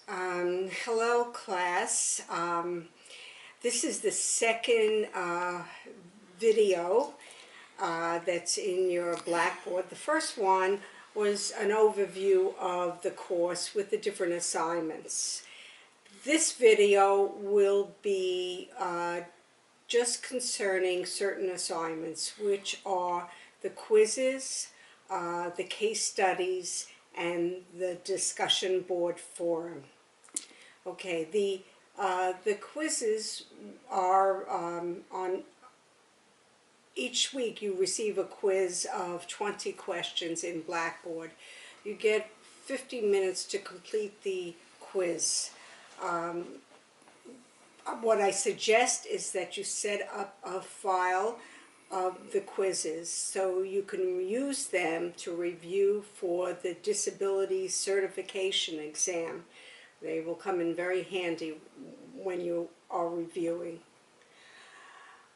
Hello, class. This is the second video that's in your Blackboard. The first one was an overview of the course with the different assignments. This video will be just concerning certain assignments, which are the quizzes, the case studies, and the discussion board forum. Okay, the quizzes are on each week. You receive a quiz of 20 questions in Blackboard. You get 50 minutes to complete the quiz. What I suggest is that you set up a file of the quizzes so you can use them to review for the disability certification exam. They will come in very handy when you are reviewing.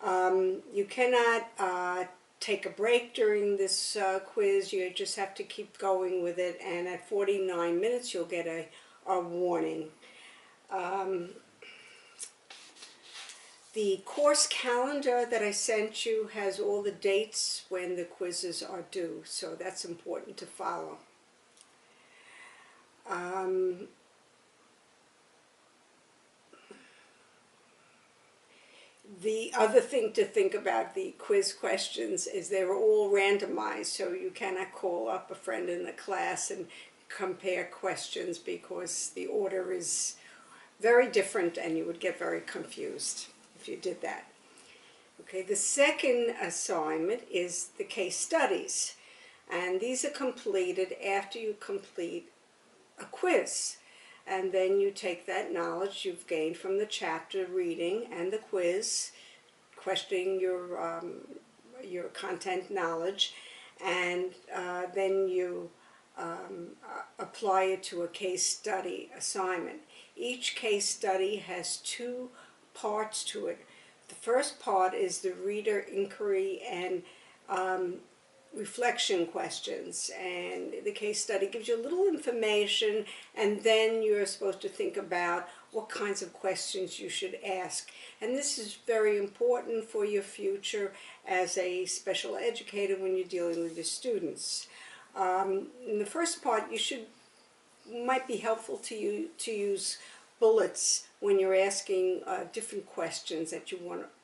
You cannot take a break during this quiz. You just have to keep going with it, and at 49 minutes you'll get a warning. The course calendar that I sent you has all the dates when the quizzes are due, so that's important to follow. The other thing to think about the quiz questions is they were all randomized, so you cannot call up a friend in the class and compare questions because the order is very different and you would get very confused if you did that. Okay, the second assignment is the case studies, and these are completed after you complete a quiz. And then you take that knowledge you've gained from the chapter reading and the quiz, questioning your content knowledge, and then you apply it to a case study assignment. Each case study has two parts to it. The first part is the reader inquiry and reflection questions, and the case study gives you a little information, and then you're supposed to think about what kinds of questions you should ask. And this is very important for your future as a special educator when you're dealing with your students. In the first part, might be helpful to you to use bullets when you're asking different questions that you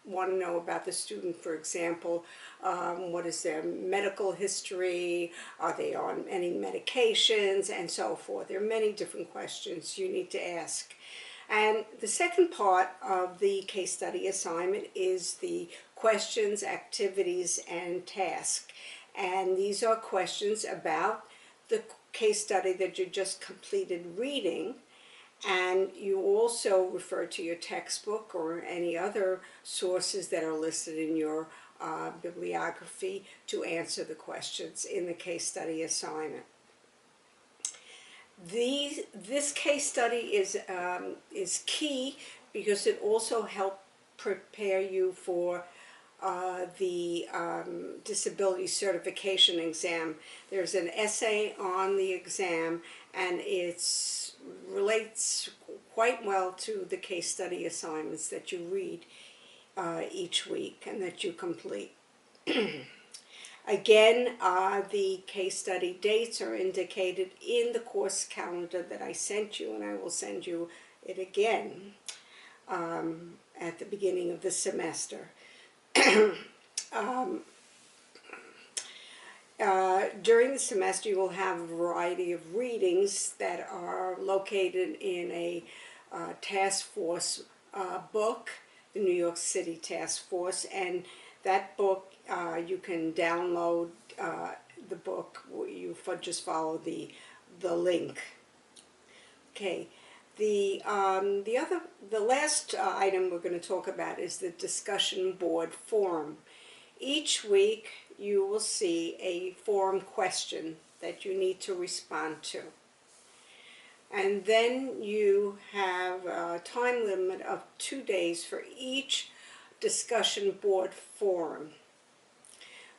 want to know about the student. For example, what is their medical history, are they on any medications, and so forth. There are many different questions you need to ask. And the second part of the case study assignment is the questions, activities, and tasks. And these are questions about the case study that you just completed reading. And you also refer to your textbook or any other sources that are listed in your bibliography to answer the questions in the case study assignment. This case study is key because it also helps prepare you for the disability certification exam. There's an essay on the exam, and it relates quite well to the case study assignments that you read each week and that you complete. Again, the case study dates are indicated in the course calendar that I sent you, and I will send you it again at the beginning of the semester. During the semester, you will have a variety of readings that are located in a task force book, the New York City Task Force, and that book, you can download the book. You just follow the link. Okay. The last item we're going to talk about is the discussion board forum. Each week you will see a forum question that you need to respond to. And then you have a time limit of 2 days for each discussion board forum.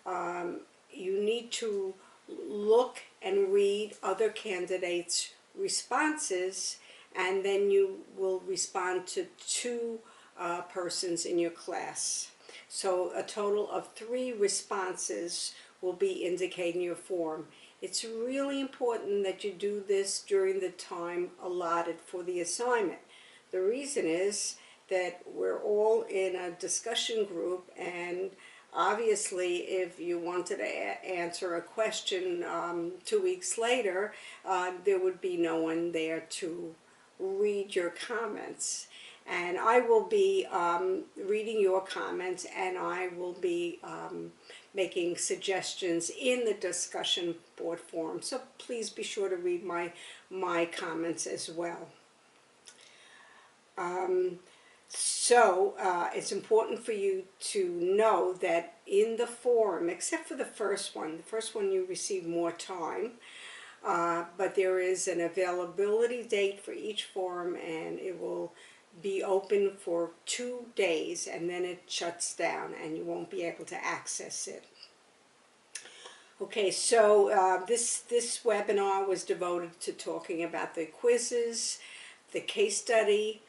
You need to look and read other candidates' responses and then you will respond to two persons in your class. So a total of 3 responses will be indicated in your form. It's really important that you do this during the time allotted for the assignment. The reason is that we're all in a discussion group, and obviously if you wanted to answer a question 2 weeks later, there would be no one there to read your comments. And I will be reading your comments, and I will be making suggestions in the discussion board forum. So please be sure to read my comments as well. It's important for you to know that in the forum, except for the first one you receive more time, but there is an availability date for each forum, and it will be open for 2 days, and then it shuts down and you won't be able to access it. Okay, so this webinar was devoted to talking about the quizzes, the case study,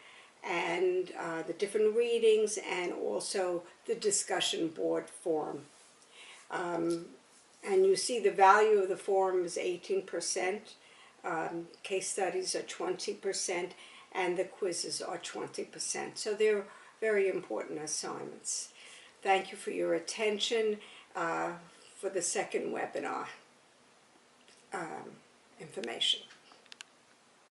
and the different readings, and also the discussion board forum. And you see the value of the forum is 18%, case studies are 20%, and the quizzes are 20%. So they're very important assignments. Thank you for your attention for the second webinar information.